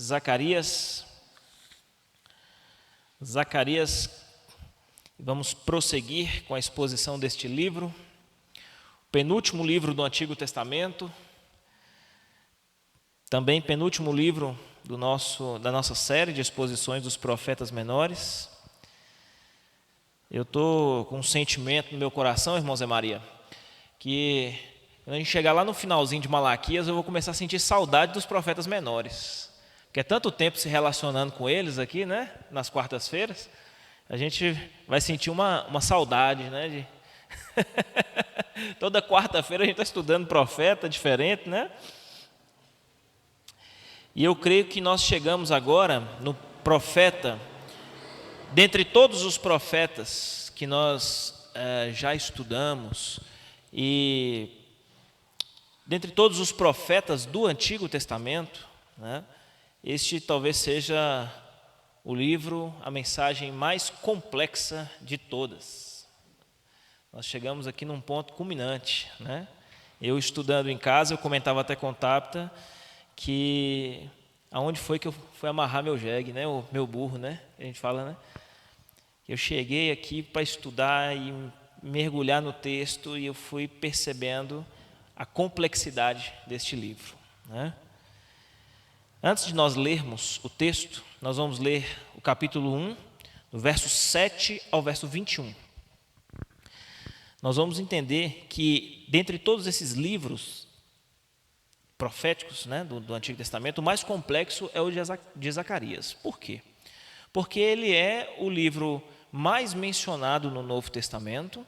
Zacarias, vamos prosseguir com a exposição deste livro, penúltimo livro do Antigo Testamento, também penúltimo livro da nossa série de exposições dos profetas menores. Eu estou com um sentimento no meu coração, irmão Zé Maria, que quando a gente chegar lá no finalzinho de Malaquias, eu vou começar a sentir saudade dos profetas menores, porque é tanto tempo se relacionando com eles aqui, né, nas quartas-feiras, a gente vai sentir uma saudade, né, toda quarta-feira a gente está estudando profeta diferente, né? E eu creio que nós chegamos agora no profeta, dentre todos os profetas que nós já estudamos, e dentre todos os profetas do Antigo Testamento, né, este talvez seja o livro, a mensagem mais complexa de todas. Nós chegamos aqui num ponto culminante, né? Eu estudando em casa, eu comentava até com Tabita que aonde foi que eu fui amarrar meu jegue, né? O meu burro, né? A gente fala, né? Eu cheguei aqui para estudar e mergulhar no texto e eu fui percebendo a complexidade deste livro, né? Antes de nós lermos o texto, nós vamos ler o capítulo 1, do verso 7 ao verso 21. Nós vamos entender que, dentre todos esses livros proféticos, né, do Antigo Testamento, o mais complexo é o de Zacarias. Por quê? Porque ele é o livro mais mencionado no Novo Testamento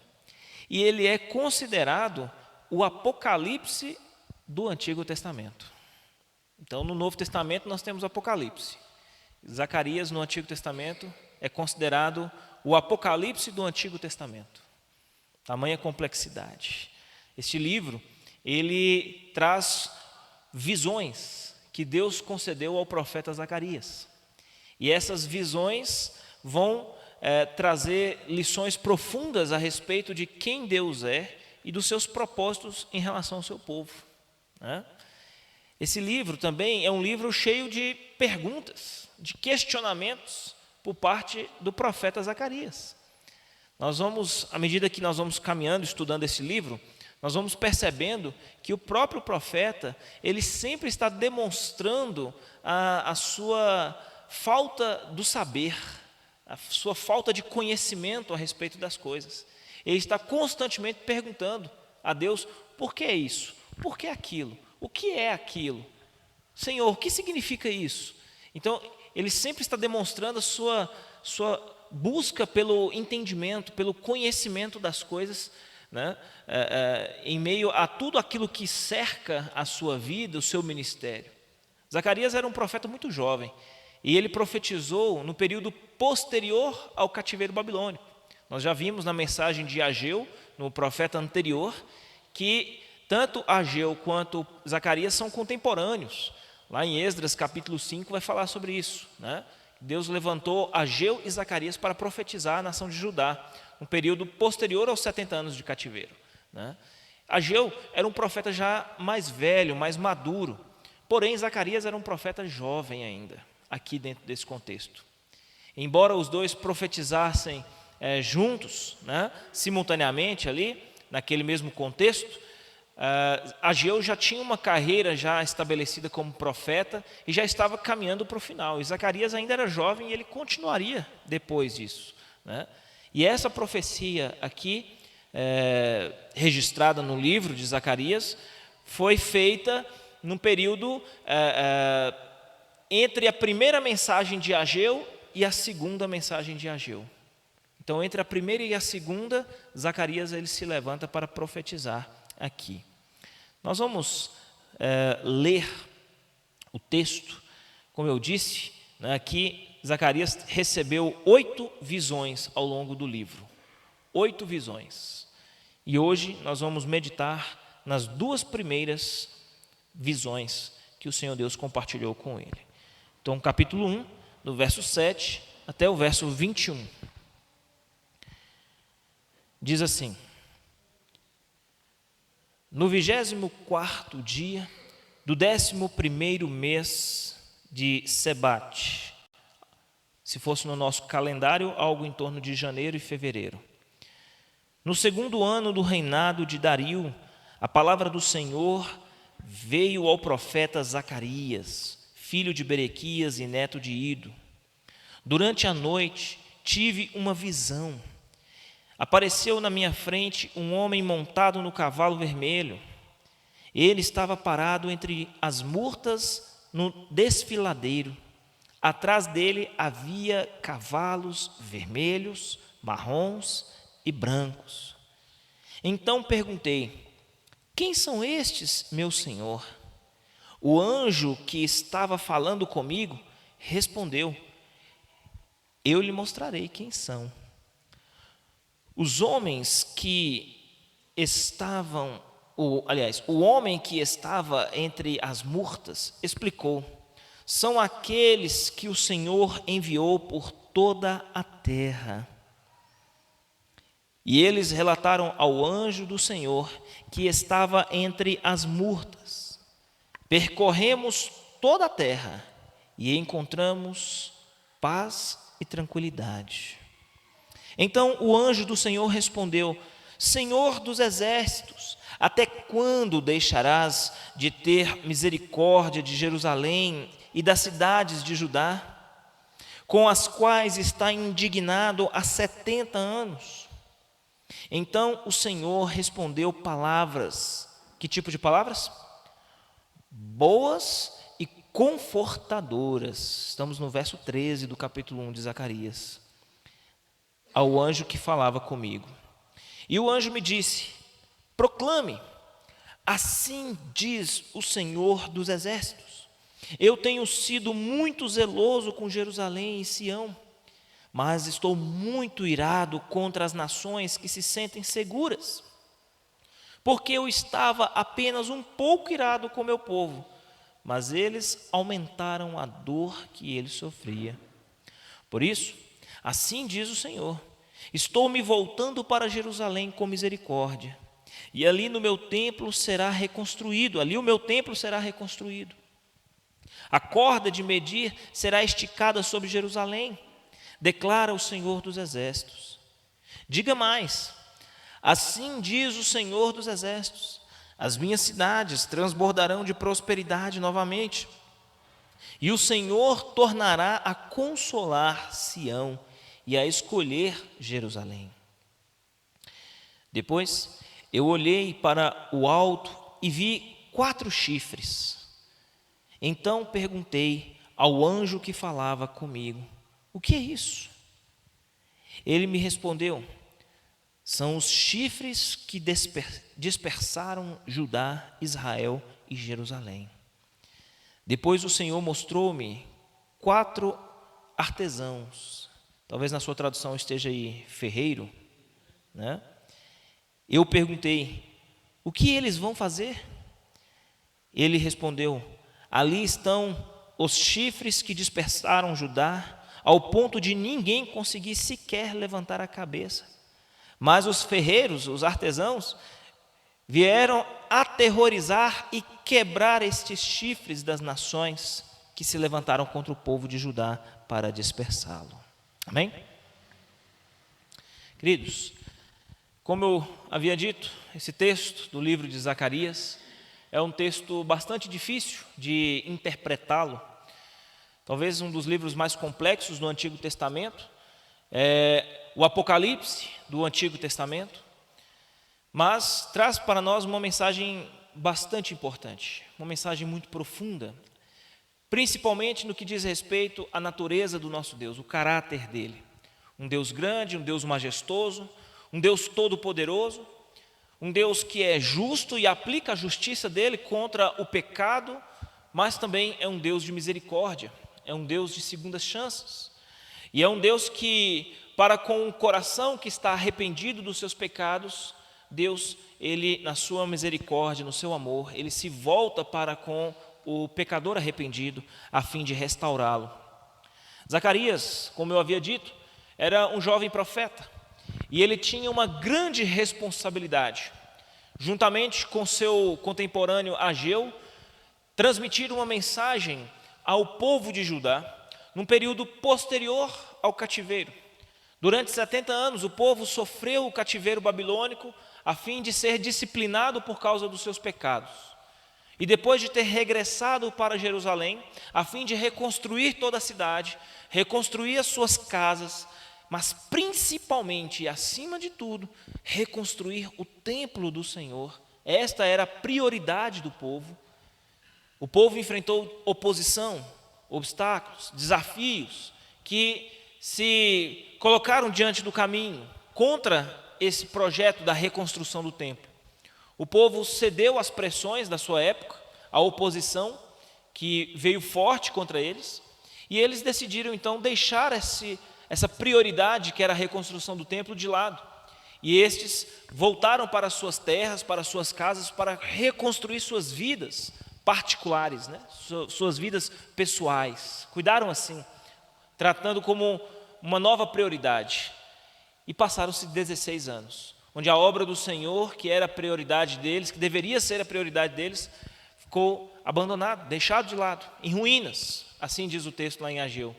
e ele é considerado o Apocalipse do Antigo Testamento. Então, no Novo Testamento nós temos o Apocalipse. Zacarias, no Antigo Testamento, é considerado o Apocalipse do Antigo Testamento. Tamanha complexidade. Este livro, ele traz visões que Deus concedeu ao profeta Zacarias. E essas visões vão trazer lições profundas a respeito de quem Deus é e dos seus propósitos em relação ao seu povo, né? Esse livro também é um livro cheio de perguntas, de questionamentos por parte do profeta Zacarias. Nós vamos, à medida que nós vamos caminhando, estudando esse livro, nós vamos percebendo que o próprio profeta, ele sempre está demonstrando a sua falta do saber, a sua falta de conhecimento a respeito das coisas. Ele está constantemente perguntando a Deus, por que isso? Por que aquilo? O que é aquilo? Senhor, o que significa isso? Então, ele sempre está demonstrando a sua busca pelo entendimento, pelo conhecimento das coisas, né? Em meio a tudo aquilo que cerca a sua vida, o seu ministério. Zacarias era um profeta muito jovem, e ele profetizou no período posterior ao cativeiro babilônico. Nós já vimos na mensagem de Ageu, no profeta anterior, que tanto Ageu quanto Zacarias são contemporâneos. Lá em Esdras capítulo 5 vai falar sobre isso, né? Deus levantou Ageu e Zacarias para profetizar a nação de Judá, um período posterior aos 70 anos de cativeiro, né? Ageu era um profeta já mais velho, mais maduro, porém Zacarias era um profeta jovem ainda, aqui dentro desse contexto. Embora os dois profetizassem juntos, né, simultaneamente ali, naquele mesmo contexto, Ageu já tinha uma carreira já estabelecida como profeta e já estava caminhando para o final. E Zacarias ainda era jovem e ele continuaria depois disso, né? E essa profecia aqui, registrada no livro de Zacarias, foi feita num período entre a primeira mensagem de Ageu e a segunda mensagem de Ageu. Então, entre a primeira e a segunda, Zacarias ele se levanta para profetizar aqui. Nós vamos ler o texto. Como eu disse, né, aqui Zacarias recebeu 8 visões ao longo do livro. 8 visões. E hoje nós vamos meditar nas 2 primeiras visões que o Senhor Deus compartilhou com ele. Então, capítulo 1, do verso 7 até o verso 21. Diz assim: No 24º dia do 11º mês de Sebate. Se fosse no nosso calendário, algo em torno de janeiro e fevereiro. No segundo ano do reinado de Dario, a palavra do Senhor veio ao profeta Zacarias, filho de Berequias e neto de Ido. Durante a noite tive uma visão. Apareceu na minha frente um homem montado no cavalo vermelho. Ele estava parado entre as murtas no desfiladeiro. Atrás dele havia cavalos vermelhos, marrons e brancos. Então perguntei: quem são estes, meu senhor? O anjo que estava falando comigo respondeu: eu lhe mostrarei quem são. Os homens que estavam, o homem que estava entre as murtas explicou: são aqueles que o Senhor enviou por toda a terra. E eles relataram ao anjo do Senhor que estava entre as murtas: percorremos toda a terra e encontramos paz e tranquilidade. Então o anjo do Senhor respondeu: Senhor dos exércitos, até quando deixarás de ter misericórdia de Jerusalém e das cidades de Judá, com as quais está indignado há 70 anos? Então o Senhor respondeu palavras. Que tipo de palavras? Boas e confortadoras. Estamos no verso 13 do capítulo 1 de Zacarias. Ao anjo que falava comigo. E o anjo me disse: proclame, assim diz o Senhor dos exércitos: eu tenho sido muito zeloso com Jerusalém e Sião, mas estou muito irado contra as nações que se sentem seguras, porque eu estava apenas um pouco irado com meu povo, mas eles aumentaram a dor que ele sofria. Por isso, assim diz o Senhor: estou me voltando para Jerusalém com misericórdia, e ali no meu templo será reconstruído, ali o meu templo será reconstruído. A corda de medir será esticada sobre Jerusalém, declara o Senhor dos exércitos. Diga mais: assim diz o Senhor dos exércitos: as minhas cidades transbordarão de prosperidade novamente, e o Senhor tornará a consolar Sião e a escolher Jerusalém. Depois eu olhei para o alto e vi 4 chifres. Então perguntei ao anjo que falava comigo: o que é isso? Ele me respondeu: são os chifres que dispersaram Judá, Israel e Jerusalém. Depois o Senhor mostrou-me 4 artesãos. Talvez na sua tradução esteja aí ferreiro, né? Eu perguntei: o que eles vão fazer? Ele respondeu: ali estão os chifres que dispersaram Judá, ao ponto de ninguém conseguir sequer levantar a cabeça. Mas os ferreiros, os artesãos, vieram aterrorizar e quebrar estes chifres das nações que se levantaram contra o povo de Judá para dispersá-lo. Amém? Queridos, como eu havia dito, esse texto do livro de Zacarias é um texto bastante difícil de interpretá-lo. Talvez um dos livros mais complexos do Antigo Testamento, o Apocalipse do Antigo Testamento, mas traz para nós uma mensagem bastante importante, uma mensagem muito profunda, principalmente no que diz respeito à natureza do nosso Deus, o caráter dele. Um Deus grande, um Deus majestoso, um Deus todo-poderoso, um Deus que é justo e aplica a justiça dele contra o pecado, mas também é um Deus de misericórdia, é um Deus de segundas chances. E é um Deus que, para com o coração que está arrependido dos seus pecados, Deus, ele na sua misericórdia, no seu amor, ele se volta para com o pecador arrependido, a fim de restaurá-lo. Zacarias, como eu havia dito, era um jovem profeta, e ele tinha uma grande responsabilidade, juntamente com seu contemporâneo Ageu, transmitir uma mensagem ao povo de Judá num período posterior ao cativeiro. Durante 70 anos, o povo sofreu o cativeiro babilônico a fim de ser disciplinado por causa dos seus pecados. E depois de ter regressado para Jerusalém, a fim de reconstruir toda a cidade, reconstruir as suas casas, mas principalmente e acima de tudo, reconstruir o templo do Senhor. Esta era a prioridade do povo. O povo enfrentou oposição, obstáculos, desafios que se colocaram diante do caminho contra esse projeto da reconstrução do templo. O povo cedeu às pressões da sua época, à oposição que veio forte contra eles, e eles decidiram então deixar essa prioridade que era a reconstrução do templo de lado. E estes voltaram para suas terras, para suas casas, para reconstruir suas vidas particulares, né? Suas vidas pessoais. Cuidaram assim, tratando como uma nova prioridade. E passaram-se 16 anos, onde a obra do Senhor, que era a prioridade deles, que deveria ser a prioridade deles, ficou abandonada, deixado de lado, em ruínas, assim diz o texto lá em Ageu.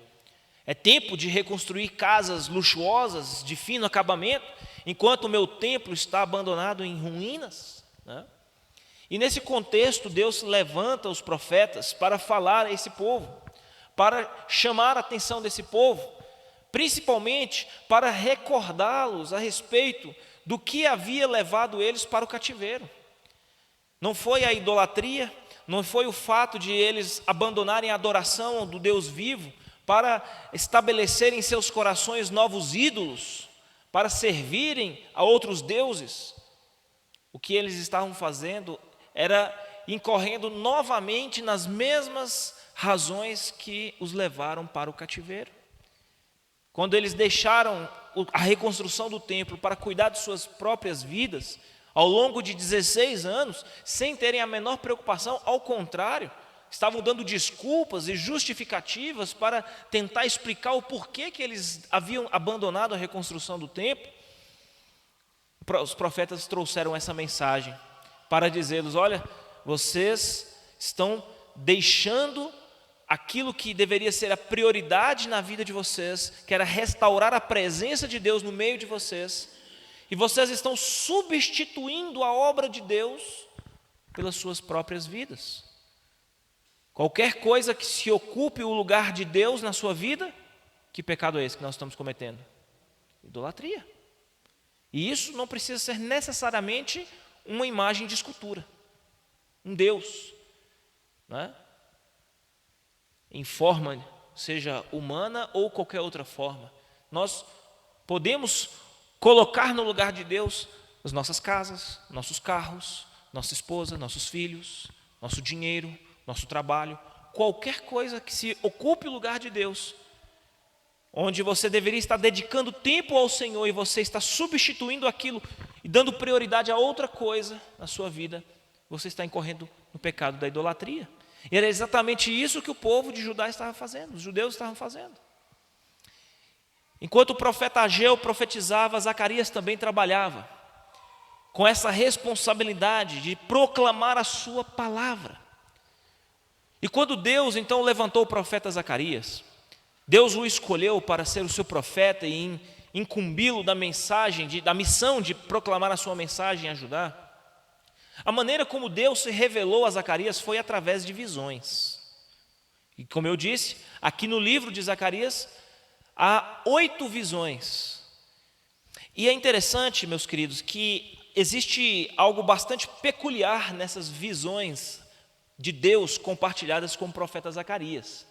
É tempo de reconstruir casas luxuosas, de fino acabamento, enquanto o meu templo está abandonado em ruínas, né? E nesse contexto, Deus levanta os profetas para falar a esse povo, para chamar a atenção desse povo, principalmente para recordá-los a respeito do que havia levado eles para o cativeiro. Não foi a idolatria, não foi o fato de eles abandonarem a adoração do Deus vivo para estabelecerem em seus corações novos ídolos, para servirem a outros deuses. O que eles estavam fazendo era incorrendo novamente nas mesmas razões que os levaram para o cativeiro. Quando eles deixaram a reconstrução do templo para cuidar de suas próprias vidas, ao longo de 16 anos, sem terem a menor preocupação, ao contrário, estavam dando desculpas e justificativas para tentar explicar o porquê que eles haviam abandonado a reconstrução do templo. Os profetas trouxeram essa mensagem para dizer-lhes: olha, vocês estão deixando aquilo que deveria ser a prioridade na vida de vocês, que era restaurar a presença de Deus no meio de vocês, e vocês estão substituindo a obra de Deus pelas suas próprias vidas. Qualquer coisa que se ocupe o lugar de Deus na sua vida, que pecado é esse que nós estamos cometendo? Idolatria. E isso não precisa ser necessariamente uma imagem de escultura, um Deus, não é? Em forma, seja humana ou qualquer outra forma. Nós podemos colocar no lugar de Deus as nossas casas, nossos carros, nossa esposa, nossos filhos, nosso dinheiro, nosso trabalho, qualquer coisa que se ocupe o lugar de Deus, onde você deveria estar dedicando tempo ao Senhor e você está substituindo aquilo e dando prioridade a outra coisa na sua vida, você está incorrendo no pecado da idolatria. E era exatamente isso que o povo de Judá estava fazendo, os judeus estavam fazendo. Enquanto o profeta Ageu profetizava, Zacarias também trabalhava com essa responsabilidade de proclamar a sua palavra. E quando Deus então levantou o profeta Zacarias, Deus o escolheu para ser o seu profeta e incumbi-lo da missão de proclamar a sua mensagem e ajudar. A maneira como Deus se revelou a Zacarias foi através de visões. E como eu disse, aqui no livro de Zacarias, há 8 visões. E é interessante, meus queridos, que existe algo bastante peculiar nessas visões de Deus compartilhadas com o profeta Zacarias.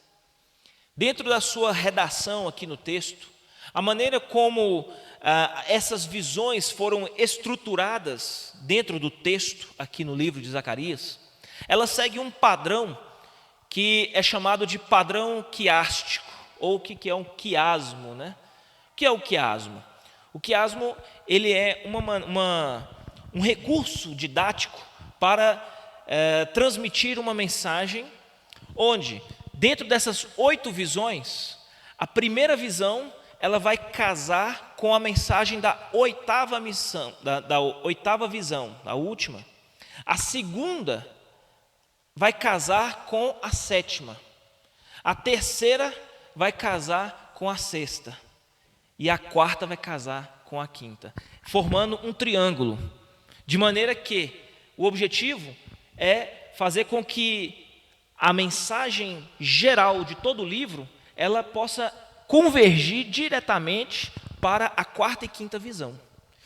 Dentro da sua redação aqui no texto, a maneira como essas visões foram estruturadas dentro do texto aqui no livro de Zacarias, ela segue um padrão que é chamado de padrão quiástico, ou o que é um quiasmo, né? O que é o quiasmo? O quiasmo, ele é um recurso didático para transmitir uma mensagem, onde, dentro dessas 8 visões, a primeira visão, ela vai casar com a mensagem da 8ª missão, da 8ª visão, a última. A segunda vai casar com a 7ª. A terceira vai casar com a sexta. E a quarta vai casar com a quinta, formando um triângulo. De maneira que o objetivo é fazer com que a mensagem geral de todo o livro, ela possa convergir diretamente para a quarta e quinta visão.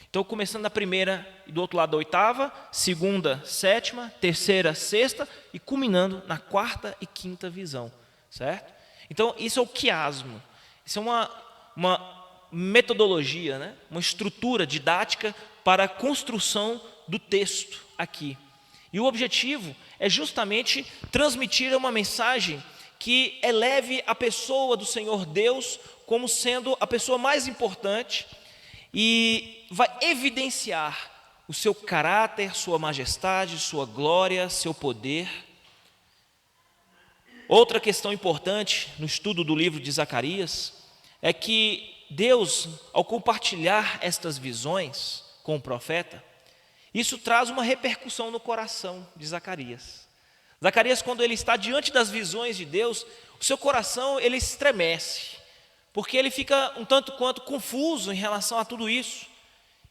Então, começando na primeira e do outro lado da oitava, segunda, sétima, terceira, sexta e culminando na quarta e quinta visão, certo? Então, isso é o quiasmo. Isso é uma metodologia, né? Uma estrutura didática para a construção do texto aqui. E o objetivo é justamente transmitir uma mensagem que eleve a pessoa do Senhor Deus como sendo a pessoa mais importante e vai evidenciar o seu caráter, sua majestade, sua glória, seu poder. Outra questão importante no estudo do livro de Zacarias é que Deus, ao compartilhar estas visões com o profeta, isso traz uma repercussão no coração de Zacarias. Zacarias, quando ele está diante das visões de Deus, o seu coração ele estremece, porque ele fica um tanto quanto confuso em relação a tudo isso.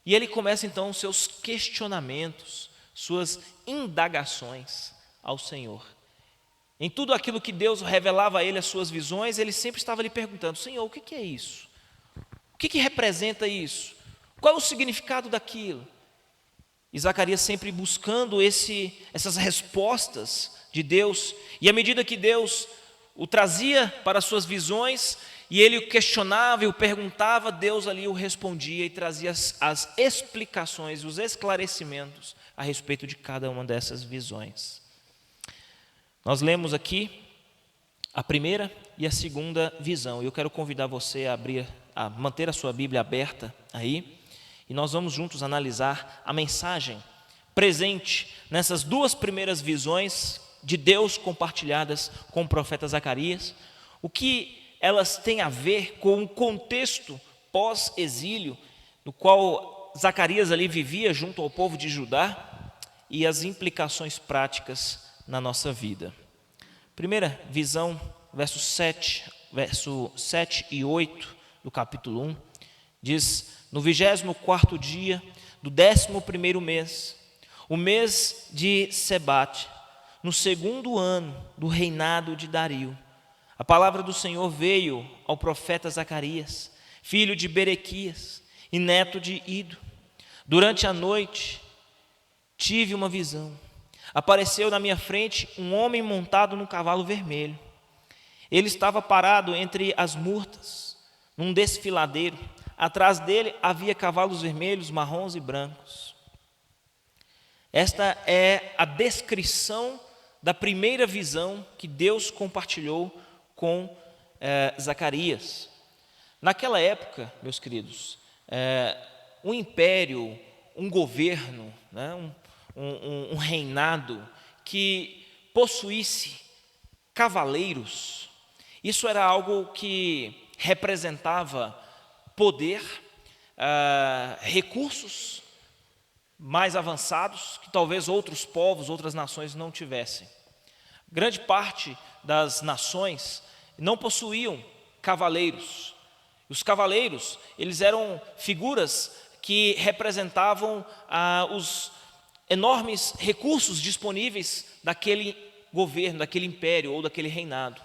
E ele começa então os seus questionamentos, suas indagações ao Senhor. Em tudo aquilo que Deus revelava a ele, as suas visões, ele sempre estava lhe perguntando: Senhor, o que é isso? O que representa isso? Qual é o significado daquilo? E Zacarias sempre buscando essas respostas de Deus, e à medida que Deus o trazia para as suas visões, e ele o questionava e o perguntava, Deus ali o respondia e trazia as explicações, os esclarecimentos a respeito de cada uma dessas visões. Nós lemos aqui a primeira e a segunda visão, e eu quero convidar você a manter a sua Bíblia aberta aí, e nós vamos juntos analisar a mensagem presente nessas duas primeiras visões de Deus compartilhadas com o profeta Zacarias, o que elas têm a ver com o contexto pós-exílio, no qual Zacarias ali vivia junto ao povo de Judá, e as implicações práticas na nossa vida. Primeira visão, verso 7 e 8 do capítulo 1, diz: no 24º dia do 11º mês, o mês de Sebate, no segundo ano do reinado de Dario, a palavra do Senhor veio ao profeta Zacarias, filho de Berequias e neto de Ido. Durante a noite tive uma visão. Apareceu na minha frente um homem montado num cavalo vermelho. Ele estava parado entre as murtas, num desfiladeiro. Atrás dele havia cavalos vermelhos, marrons e brancos. Esta é a descrição da primeira visão que Deus compartilhou com Zacarias. Naquela época, meus queridos, um império, um governo, né, um reinado que possuísse cavaleiros, isso era algo que representava poder, recursos mais avançados que talvez outros povos, outras nações não tivessem. Grande parte das nações não possuíam cavaleiros. Os cavaleiros, eles eram figuras que representavam os enormes recursos disponíveis daquele governo, daquele império ou daquele reinado.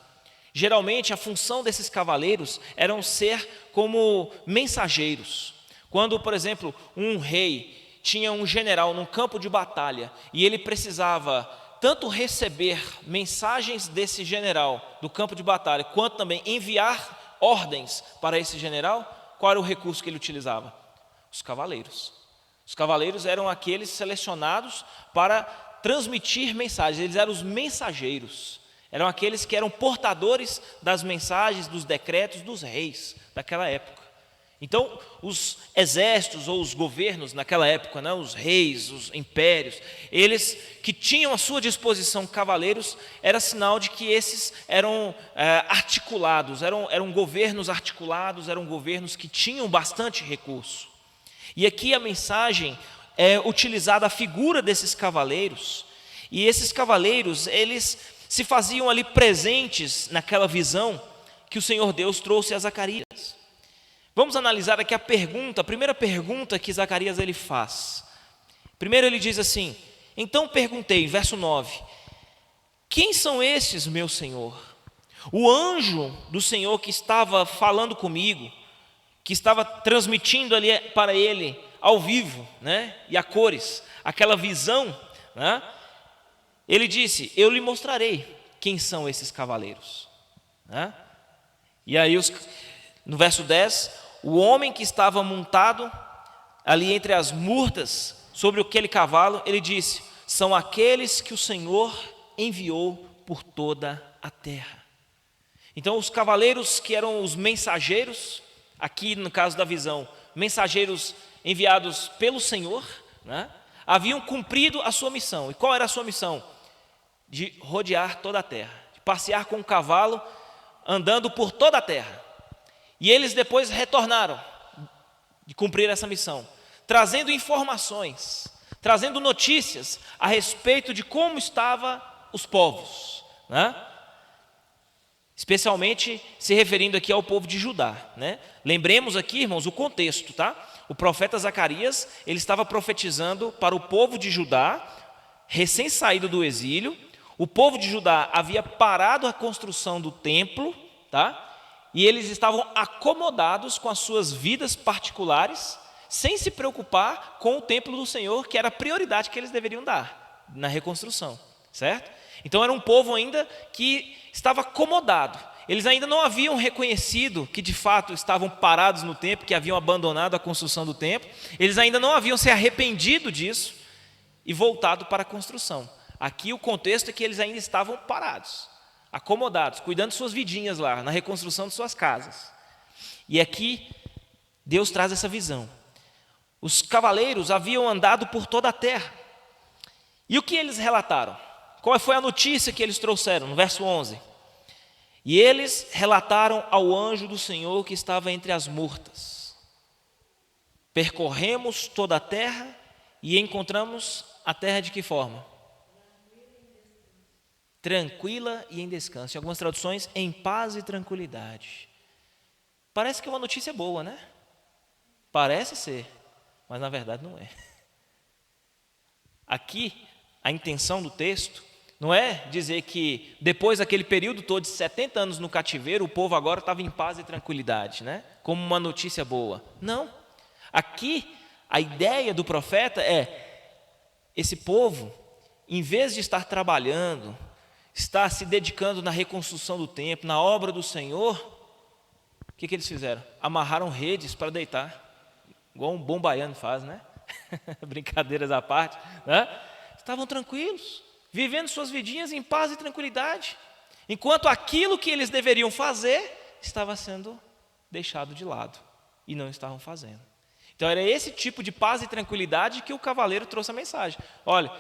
Geralmente, a função desses cavaleiros era ser como mensageiros. Quando, por exemplo, um rei tinha um general num campo de batalha e ele precisava tanto receber mensagens desse general do campo de batalha, quanto também enviar ordens para esse general, qual era o recurso que ele utilizava? Os cavaleiros. Os cavaleiros eram aqueles selecionados para transmitir mensagens, eles eram os mensageiros. Eram aqueles que eram portadores das mensagens, dos decretos dos reis daquela época. Então, os exércitos ou os governos naquela época, né, os reis, os impérios, eles que tinham à sua disposição cavaleiros, era sinal de que esses eram articulados, eram governos articulados, eram governos que tinham bastante recurso. E aqui a mensagem é utilizada a figura desses cavaleiros, e esses cavaleiros, eles se faziam ali presentes naquela visão que o Senhor Deus trouxe a Zacarias. Vamos analisar aqui a primeira pergunta que Zacarias ele faz. Primeiro ele diz assim: então perguntei, verso 9, quem são estes, meu Senhor? O anjo do Senhor que estava falando comigo, que estava transmitindo ali para ele ao vivo, né, e a cores, aquela visão, né, ele disse: eu lhe mostrarei quem são esses cavaleiros, né? E aí no verso 10, o homem que estava montado ali entre as murtas sobre aquele cavalo, ele disse: são aqueles que o Senhor enviou por toda a terra. Então os cavaleiros que eram os mensageiros, aqui no caso da visão, mensageiros enviados pelo Senhor, né, haviam cumprido a sua missão. E qual era a sua missão? De rodear toda a terra, de passear com o cavalo, andando por toda a terra. E eles depois retornaram de cumprir essa missão, trazendo informações, trazendo notícias a respeito de como estavam os povos, né? Especialmente se referindo aqui ao povo de Judá, né? Lembremos aqui, irmãos, o contexto, tá? O profeta Zacarias, ele estava profetizando para o povo de Judá, recém-saído do exílio. O povo de Judá havia parado a construção do templo, tá? E eles estavam acomodados com as suas vidas particulares, sem se preocupar com o templo do Senhor, que era a prioridade que eles deveriam dar na reconstrução, certo? Então era um povo ainda que estava acomodado. Eles ainda não haviam reconhecido que de fato estavam parados no templo, que haviam abandonado a construção do templo. Eles ainda não haviam se arrependido disso e voltado para a construção. Aqui o contexto é que eles ainda estavam parados, acomodados, cuidando de suas vidinhas lá, na reconstrução de suas casas. E aqui Deus traz essa visão. Os cavaleiros haviam andado por toda a terra. E o que eles relataram? Qual foi a notícia que eles trouxeram? No verso 11. E eles relataram ao anjo do Senhor que estava entre as murtas: percorremos toda a terra e encontramos a terra de que forma? Tranquila e em descanso. Em algumas traduções, em paz e tranquilidade. Parece que é uma notícia boa, né? Parece ser, mas na verdade não é. Aqui, a intenção do texto não é dizer que depois daquele período todo de 70 anos no cativeiro, o povo agora estava em paz e tranquilidade, né? Como uma notícia boa. Não. Aqui, a ideia do profeta é: esse povo, em vez de estar trabalhando, estar se dedicando na reconstrução do templo, na obra do Senhor, o que eles fizeram? Amarraram redes para deitar, igual um bom baiano faz, né? Brincadeiras à parte, né? Estavam tranquilos, vivendo suas vidinhas em paz e tranquilidade, enquanto aquilo que eles deveriam fazer estava sendo deixado de lado e não estavam fazendo. Então era esse tipo de paz e tranquilidade que o cavaleiro trouxe a mensagem. Olha,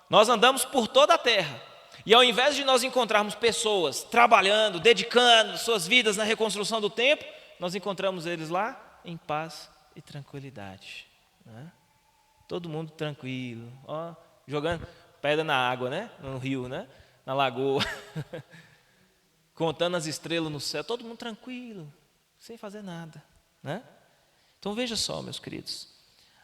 nós andamos por toda a terra, e ao invés de nós encontrarmos pessoas trabalhando, dedicando suas vidas na reconstrução do templo, nós encontramos eles lá em paz e tranquilidade, né? Todo mundo tranquilo, ó, jogando pedra na água, né? No rio, né? Na lagoa, contando as estrelas no céu, todo mundo tranquilo, sem fazer nada, né? Então veja só, meus queridos,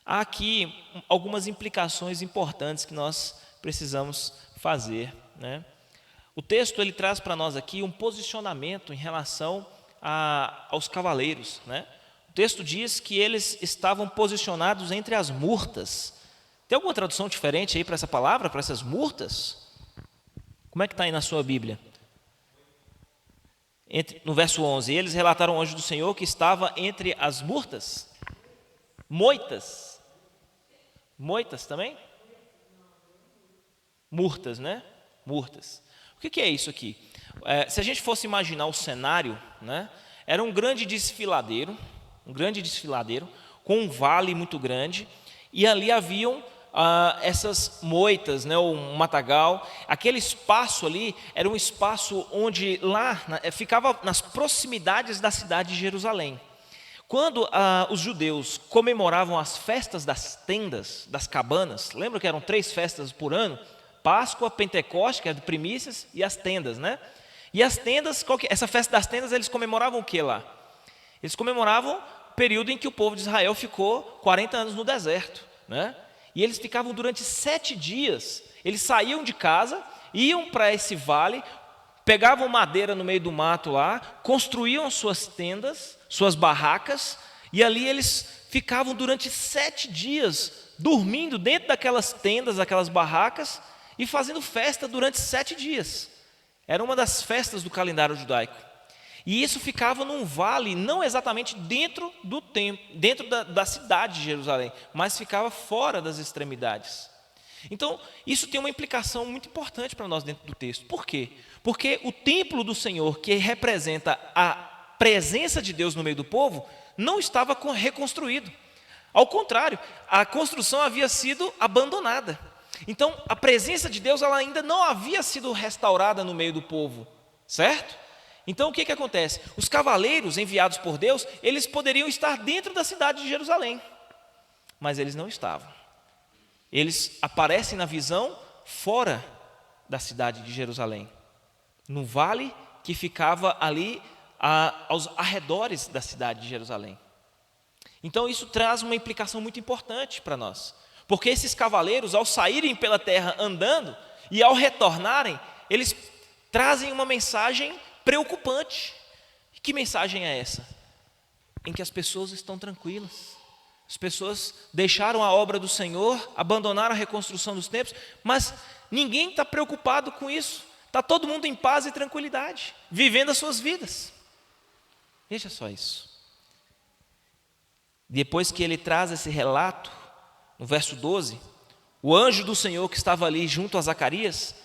há aqui algumas implicações importantes que nós precisamos fazer, né? O texto ele traz para nós aqui um posicionamento em relação aos cavaleiros, né? O texto diz que eles estavam posicionados entre as murtas. Tem alguma tradução diferente aí para essa palavra, para essas murtas? Como é que está aí na sua Bíblia? No verso 11, eles relataram ao anjo do Senhor que estava entre as murtas. Moitas. Moitas também? Murtas, né? Murtas. O que é isso aqui? Se a gente fosse imaginar o cenário, né? Era um grande desfiladeiro, com um vale muito grande, e ali haviam essas moitas, né, um matagal. Aquele espaço ali era um espaço onde lá ficava nas proximidades da cidade de Jerusalém. Quando os judeus comemoravam as festas das tendas, das cabanas, lembra que eram 3 festas por ano? Páscoa, Pentecostes, que é de primícias, e as tendas, né? E as tendas, essa festa das tendas, eles comemoravam o que lá? Eles comemoravam o período em que o povo de Israel ficou 40 anos no deserto, né? E eles ficavam durante 7 dias, eles saíam de casa, iam para esse vale, pegavam madeira no meio do mato lá, construíam suas tendas, suas barracas, e ali eles ficavam durante 7 dias, dormindo dentro daquelas tendas, aquelas barracas, e fazendo festa durante 7 dias. Era uma das festas do calendário judaico. E isso ficava num vale, não exatamente dentro do templo, dentro da cidade de Jerusalém, mas ficava fora das extremidades. Então, isso tem uma implicação muito importante para nós dentro do texto. Por quê? Porque o templo do Senhor, que representa a presença de Deus no meio do povo, não estava reconstruído. Ao contrário, a construção havia sido abandonada. Então, a presença de Deus ela ainda não havia sido restaurada no meio do povo, certo? Então, o que acontece? Os cavaleiros enviados por Deus, eles poderiam estar dentro da cidade de Jerusalém, mas eles não estavam. Eles aparecem na visão fora da cidade de Jerusalém, no vale que ficava ali aos arredores da cidade de Jerusalém. Então, isso traz uma implicação muito importante para nós, porque esses cavaleiros, ao saírem pela terra andando e ao retornarem, eles trazem uma mensagem preocupante. Que mensagem é essa? Em que as pessoas estão tranquilas. As pessoas deixaram a obra do Senhor, abandonaram a reconstrução dos templos, mas ninguém está preocupado com isso. Está todo mundo em paz e tranquilidade, vivendo as suas vidas. Veja só isso. Depois que ele traz esse relato, no verso 12, o anjo do Senhor que estava ali junto a Zacarias,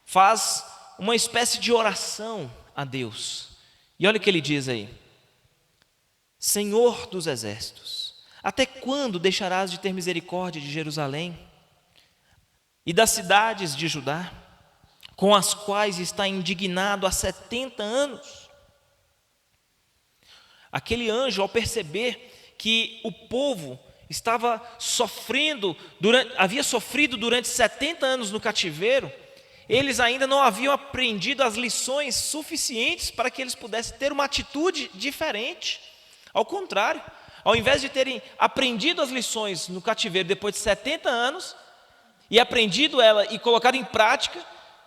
faz uma espécie de oração a Deus. E olha o que ele diz aí: Senhor dos exércitos, até quando deixarás de ter misericórdia de Jerusalém e das cidades de Judá, com as quais está indignado há 70 anos? Aquele anjo, ao perceber que o povo estava havia sofrido durante 70 anos no cativeiro, eles ainda não haviam aprendido as lições suficientes para que eles pudessem ter uma atitude diferente. Ao contrário, ao invés de terem aprendido as lições no cativeiro depois de 70 anos, e aprendido ela e colocado em prática,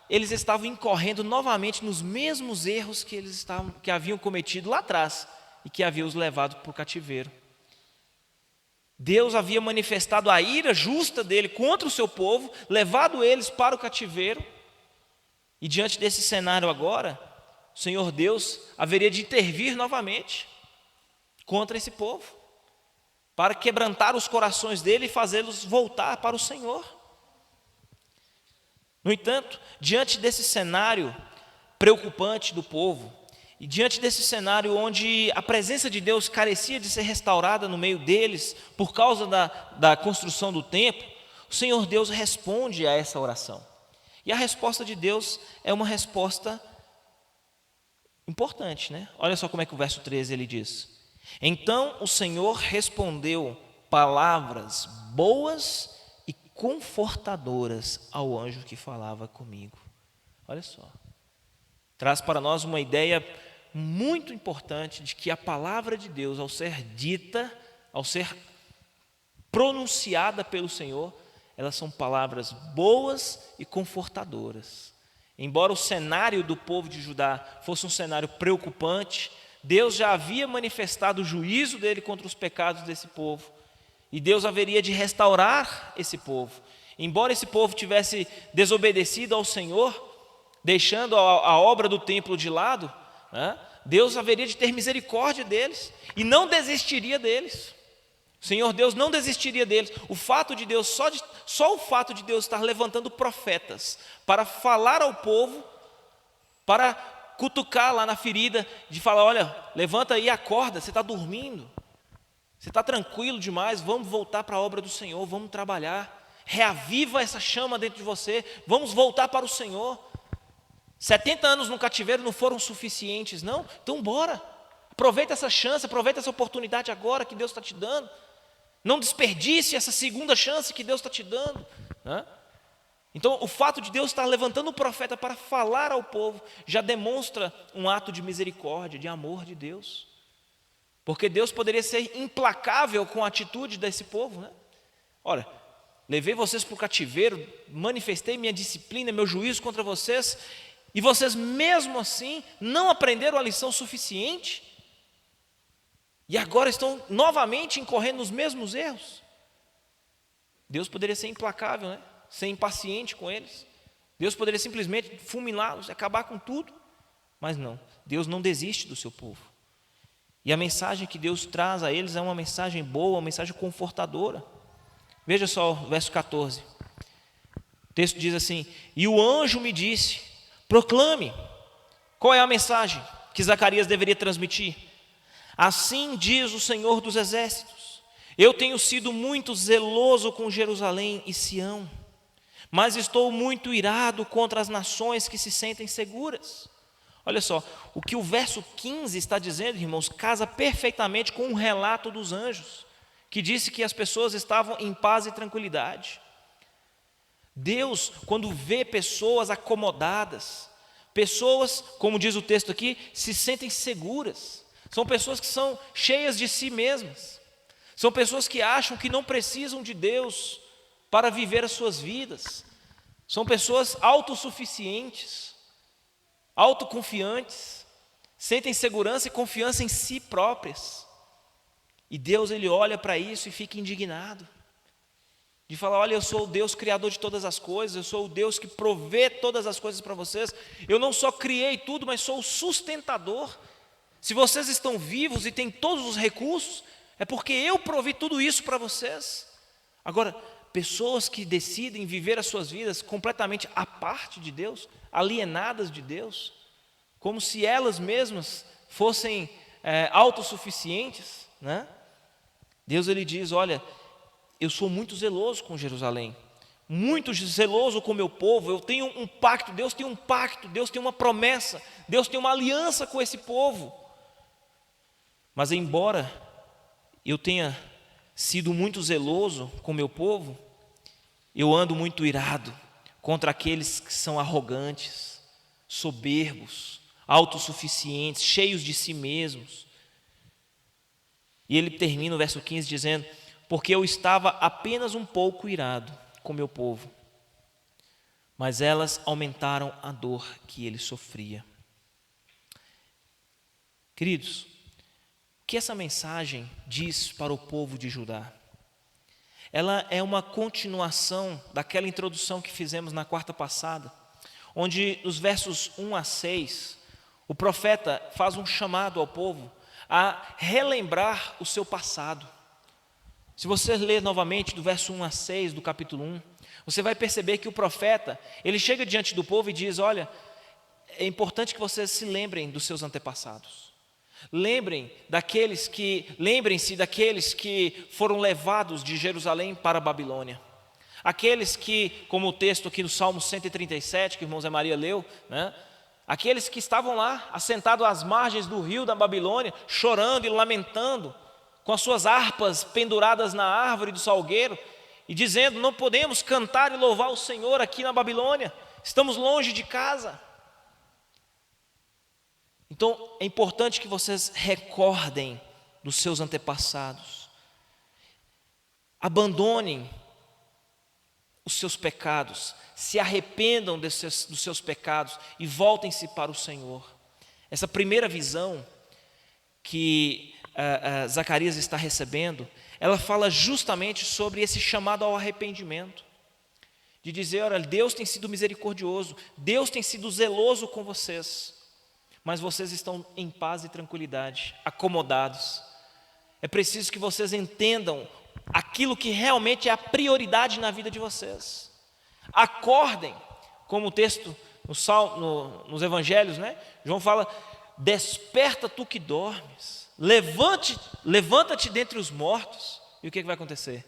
eles estavam incorrendo novamente nos mesmos erros que haviam cometido lá atrás e que haviam os levado para o cativeiro. Deus havia manifestado a ira justa dele contra o seu povo, levado eles para o cativeiro, e diante desse cenário agora, o Senhor Deus haveria de intervir novamente contra esse povo, para quebrantar os corações dele e fazê-los voltar para o Senhor. No entanto, diante desse cenário preocupante do povo, e diante desse cenário onde a presença de Deus carecia de ser restaurada no meio deles, por causa da construção do templo, o Senhor Deus responde a essa oração. E a resposta de Deus é uma resposta importante, né? Olha só como é que o verso 13 ele diz: Então o Senhor respondeu palavras boas e confortadoras ao anjo que falava comigo. Olha só, traz para nós uma ideia muito importante de que a palavra de Deus, ao ser dita, ao ser pronunciada pelo Senhor, elas são palavras boas e confortadoras. Embora o cenário do povo de Judá fosse um cenário preocupante, Deus já havia manifestado o juízo dele contra os pecados desse povo, e Deus haveria de restaurar esse povo. Embora esse povo tivesse desobedecido ao Senhor, deixando a obra do templo de lado, né, Deus haveria de ter misericórdia deles e não desistiria deles. O Senhor Deus não desistiria deles. Só o fato de Deus estar levantando profetas para falar ao povo, para cutucar lá na ferida, de falar: olha, levanta aí, acorda, você está dormindo, você está tranquilo demais, vamos voltar para a obra do Senhor, vamos trabalhar, reaviva essa chama dentro de você, vamos voltar para o Senhor. 70 anos no cativeiro não foram suficientes, não? Então bora, aproveita essa chance, aproveita essa oportunidade agora que Deus está te dando. Não desperdice essa segunda chance que Deus está te dando, né? Então, o fato de Deus estar levantando o profeta para falar ao povo já demonstra um ato de misericórdia, de amor de Deus. Porque Deus poderia ser implacável com a atitude desse povo, né? Olha, levei vocês para o cativeiro, manifestei minha disciplina, meu juízo contra vocês, e vocês mesmo assim não aprenderam a lição suficiente, e agora estão novamente incorrendo nos mesmos erros. Deus poderia ser implacável, né? Ser impaciente com eles. Deus poderia simplesmente fulminá-los, acabar com tudo, mas não, Deus não desiste do seu povo. E a mensagem que Deus traz a eles é uma mensagem boa, uma mensagem confortadora. Veja só o verso 14. O texto diz assim: e o anjo me disse, proclame. Qual é a mensagem que Zacarias deveria transmitir? Assim diz o Senhor dos Exércitos: eu tenho sido muito zeloso com Jerusalém e Sião, mas estou muito irado contra as nações que se sentem seguras. Olha só, o que o verso 15 está dizendo, irmãos, casa perfeitamente com o relato dos anjos, que disse que as pessoas estavam em paz e tranquilidade. Deus, quando vê pessoas acomodadas, pessoas, como diz o texto aqui, se sentem seguras. São pessoas que são cheias de si mesmas. São pessoas que acham que não precisam de Deus para viver as suas vidas. São pessoas autossuficientes, autoconfiantes, sentem segurança e confiança em si próprias. E Deus, Ele olha para isso e fica indignado. De falar: olha, eu sou o Deus criador de todas as coisas, eu sou o Deus que provê todas as coisas para vocês. Eu não só criei tudo, mas sou o sustentador. Se vocês estão vivos e têm todos os recursos, é porque eu provi tudo isso para vocês. Agora, pessoas que decidem viver as suas vidas completamente à parte de Deus, alienadas de Deus, como se elas mesmas fossem autossuficientes, né? Deus, Ele diz: olha, eu sou muito zeloso com Jerusalém, muito zeloso com o meu povo. Eu tenho um pacto, Deus tem um pacto, Deus tem uma promessa, Deus tem uma aliança com esse povo. Mas embora eu tenha sido muito zeloso com o meu povo, eu ando muito irado contra aqueles que são arrogantes, soberbos, autossuficientes, cheios de si mesmos. E ele termina o verso 15 dizendo: porque eu estava apenas um pouco irado com meu povo, mas elas aumentaram a dor que ele sofria. Queridos, o que essa mensagem diz para o povo de Judá? Ela é uma continuação daquela introdução que fizemos na quarta passada, onde nos versos 1 a 6, o profeta faz um chamado ao povo a relembrar o seu passado. Se você ler novamente do verso 1 a 6 do capítulo 1, você vai perceber que o profeta, ele chega diante do povo e diz: olha, é importante que vocês se lembrem dos seus antepassados. Lembrem-se daqueles que foram levados de Jerusalém para a Babilônia. Aqueles que, como o texto aqui no Salmo 137, que o irmão Zé Maria leu, né? Aqueles que estavam lá, assentados às margens do rio da Babilônia, chorando e lamentando, com as suas harpas penduradas na árvore do salgueiro, e dizendo: não podemos cantar e louvar o Senhor aqui na Babilônia, estamos longe de casa. Então, é importante que vocês recordem dos seus antepassados, abandonem os seus pecados, se arrependam dos seus pecados e voltem-se para o Senhor. Essa primeira visão que Zacarias está recebendo, ela fala justamente sobre esse chamado ao arrependimento, de dizer: olha, Deus tem sido misericordioso, Deus tem sido zeloso com vocês, mas vocês estão em paz e tranquilidade, acomodados. É preciso que vocês entendam aquilo que realmente é a prioridade na vida de vocês. Acordem, como o texto nos evangelhos, né? João fala: desperta tu que dormes, levanta-te dentre os mortos. E o que vai acontecer?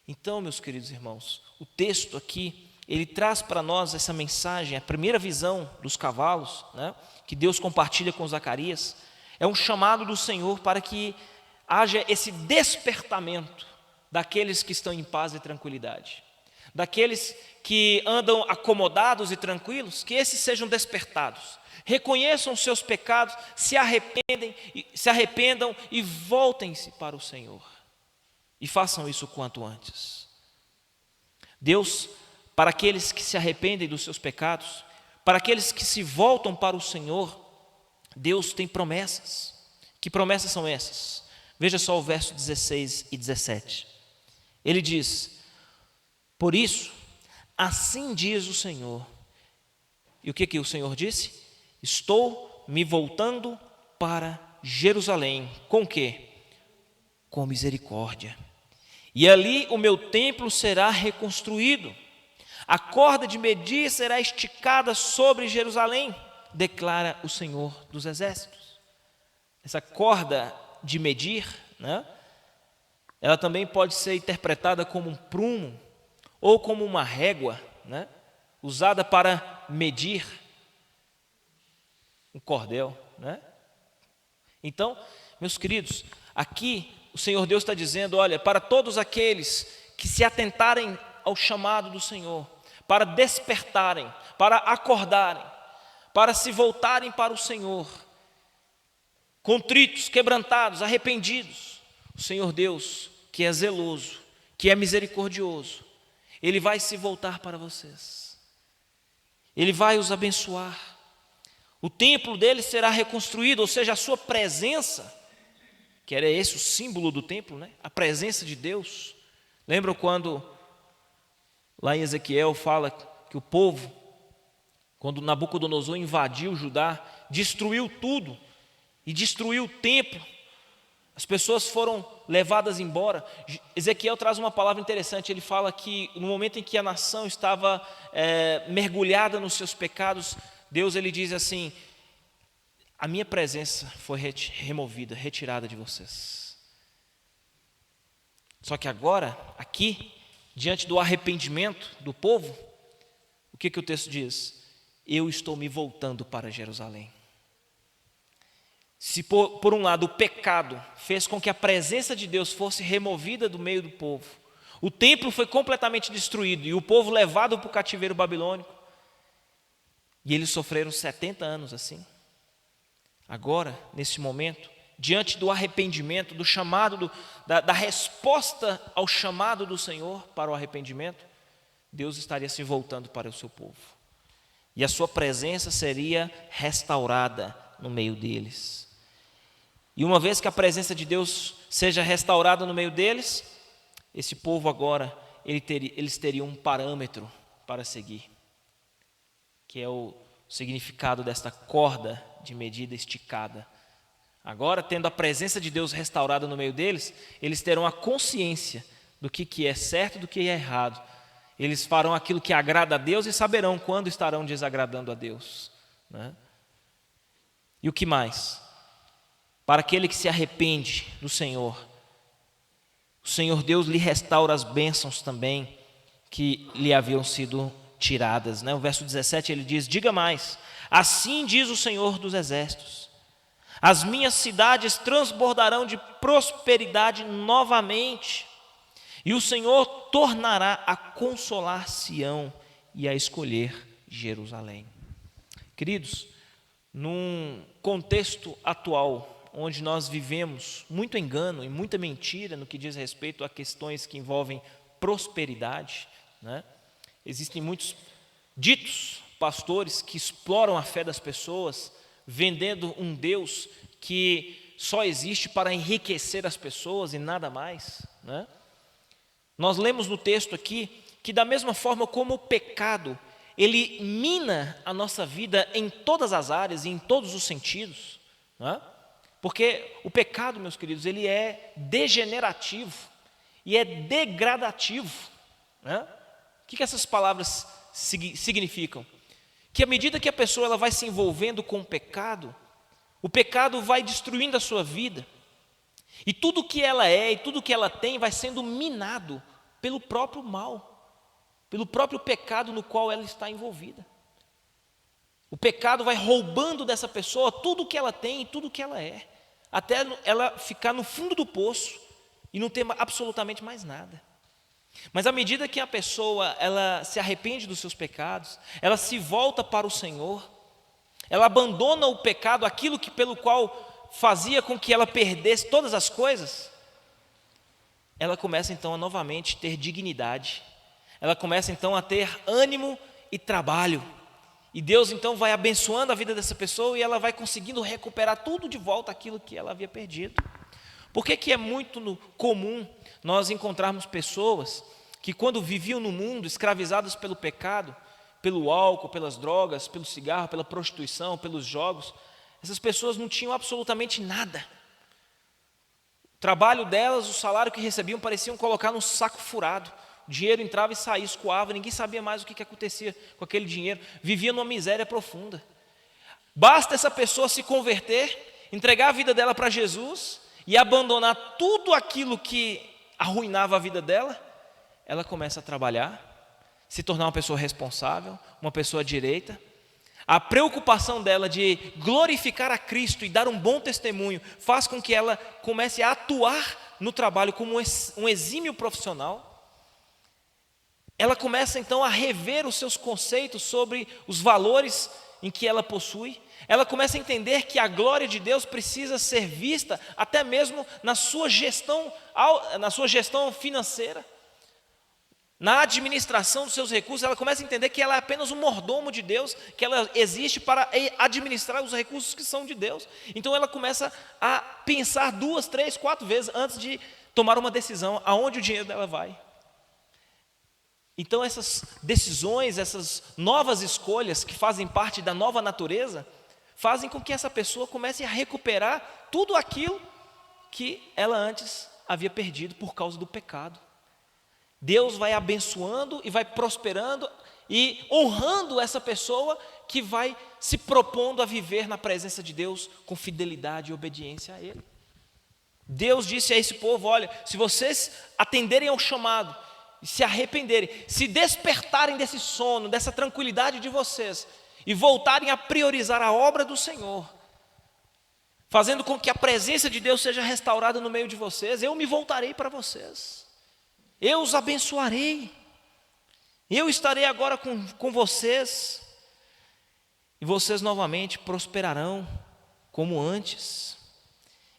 Então, meus queridos irmãos, o texto aqui, ele traz para nós essa mensagem, a primeira visão dos cavalos, né, que Deus compartilha com Zacarias, é um chamado do Senhor para que haja esse despertamento daqueles que estão em paz e tranquilidade. daqueles que andam acomodados e tranquilos, que esses sejam despertados, reconheçam os seus pecados, se arrependam e voltem-se para o Senhor. E façam isso o quanto antes. Deus, para aqueles que se arrependem dos seus pecados, para aqueles que se voltam para o Senhor, Deus tem promessas. Que promessas são essas? Veja só o verso 16 e 17. Ele diz: por isso, assim diz o Senhor. E o que o Senhor disse? Estou me voltando para Jerusalém. Com o quê? Com misericórdia. E ali o meu templo será reconstruído. A corda de medir será esticada sobre Jerusalém, declara o Senhor dos Exércitos. Essa corda de medir, né, ela também pode ser interpretada como um prumo ou como uma régua, né, usada para medir um cordel, né? Então, meus queridos, aqui o Senhor Deus está dizendo: olha, para todos aqueles que se atentarem ao chamado do Senhor, para despertarem, para acordarem, para se voltarem para o Senhor, contritos, quebrantados, arrependidos, o Senhor Deus, que é zeloso, que é misericordioso, Ele vai se voltar para vocês, Ele vai os abençoar, o templo dele será reconstruído, ou seja, a sua presença, que era esse o símbolo do templo, né? A presença de Deus. Lembram quando lá em Ezequiel fala que o povo, quando Nabucodonosor invadiu Judá, destruiu tudo e destruiu o templo, as pessoas foram levadas embora. Ezequiel traz uma palavra interessante, ele fala que no momento em que a nação estava mergulhada nos seus pecados, Deus, ele diz assim: a minha presença foi removida, retirada de vocês. Só que agora, aqui, diante do arrependimento do povo, o que o texto diz? Eu estou me voltando para Jerusalém. Se por um lado o pecado fez com que a presença de Deus fosse removida do meio do povo, o templo foi completamente destruído e o povo levado para o cativeiro babilônico, e eles sofreram 70 anos assim. Agora, nesse momento, diante do arrependimento, do chamado, da resposta ao chamado do Senhor para o arrependimento, Deus estaria se voltando para o seu povo. E a sua presença seria restaurada no meio deles. E uma vez que a presença de Deus seja restaurada no meio deles, esse povo agora, eles teriam um parâmetro para seguir, que é o significado desta corda de medida esticada. Agora, tendo a presença de Deus restaurada no meio deles, eles terão a consciência do que é certo e do que é errado. Eles farão aquilo que agrada a Deus e saberão quando estarão desagradando a Deus, né? E o que mais? Para aquele que se arrepende do Senhor, o Senhor Deus lhe restaura as bênçãos também que lhe haviam sido tiradas, né? O verso 17 ele diz: diga mais, assim diz o Senhor dos Exércitos, as minhas cidades transbordarão de prosperidade novamente, e o Senhor tornará a consolar Sião e a escolher Jerusalém. Queridos, num contexto atual, onde nós vivemos muito engano e muita mentira no que diz respeito a questões que envolvem prosperidade, né? Existem muitos ditos pastores que exploram a fé das pessoas, vendendo um Deus que só existe para enriquecer as pessoas e nada mais, né? Nós lemos no texto aqui que da mesma forma como o pecado, ele mina a nossa vida em todas as áreas e em todos os sentidos, né? Porque o pecado, meus queridos, ele é degenerativo e é degradativo, né? O que essas palavras significam? Que à medida que a pessoa ela vai se envolvendo com o pecado vai destruindo a sua vida, e tudo que ela é e tudo que ela tem vai sendo minado pelo próprio mal, pelo próprio pecado no qual ela está envolvida. O pecado vai roubando dessa pessoa tudo que ela tem e tudo que ela é, até ela ficar no fundo do poço e não ter absolutamente mais nada. Mas à medida que a pessoa ela se arrepende dos seus pecados, ela se volta para o Senhor, ela abandona o pecado, aquilo que pelo qual fazia com que ela perdesse todas as coisas, ela começa então a novamente ter dignidade, ela começa então a ter ânimo e trabalho, e Deus então vai abençoando a vida dessa pessoa e ela vai conseguindo recuperar tudo de volta aquilo que ela havia perdido. Por que é muito comum nós encontrarmos pessoas que quando viviam no mundo escravizadas pelo pecado, pelo álcool, pelas drogas, pelo cigarro, pela prostituição, pelos jogos, essas pessoas não tinham absolutamente nada. O trabalho delas, o salário que recebiam, pareciam colocar num saco furado. O dinheiro entrava e saía, escoava, ninguém sabia mais o que acontecia com aquele dinheiro. Vivia numa miséria profunda. Basta essa pessoa se converter, entregar a vida dela para Jesus e abandonar tudo aquilo que arruinava a vida dela, ela começa a trabalhar, se tornar uma pessoa responsável, uma pessoa direita. A preocupação dela de glorificar a Cristo e dar um bom testemunho faz com que ela comece a atuar no trabalho como um exímio profissional. Ela começa então a rever os seus conceitos sobre os valores em que ela possui. Ela começa a entender que a glória de Deus precisa ser vista até mesmo na sua gestão financeira. Na administração dos seus recursos, ela começa a entender que ela é apenas um mordomo de Deus, que ela existe para administrar os recursos que são de Deus. Então ela começa a pensar 2, 3, 4 vezes antes de tomar uma decisão, aonde o dinheiro dela vai. Então essas decisões, essas novas escolhas que fazem parte da nova natureza, fazem com que essa pessoa comece a recuperar tudo aquilo que ela antes havia perdido por causa do pecado. Deus vai abençoando e vai prosperando e honrando essa pessoa que vai se propondo a viver na presença de Deus com fidelidade e obediência a Ele. Deus disse a esse povo: olha, se vocês atenderem ao chamado, se arrependerem, se despertarem desse sono, dessa tranquilidade de vocês e voltarem a priorizar a obra do Senhor, fazendo com que a presença de Deus seja restaurada no meio de vocês, eu me voltarei para vocês. Eu os abençoarei, eu estarei agora com vocês, e vocês novamente prosperarão como antes.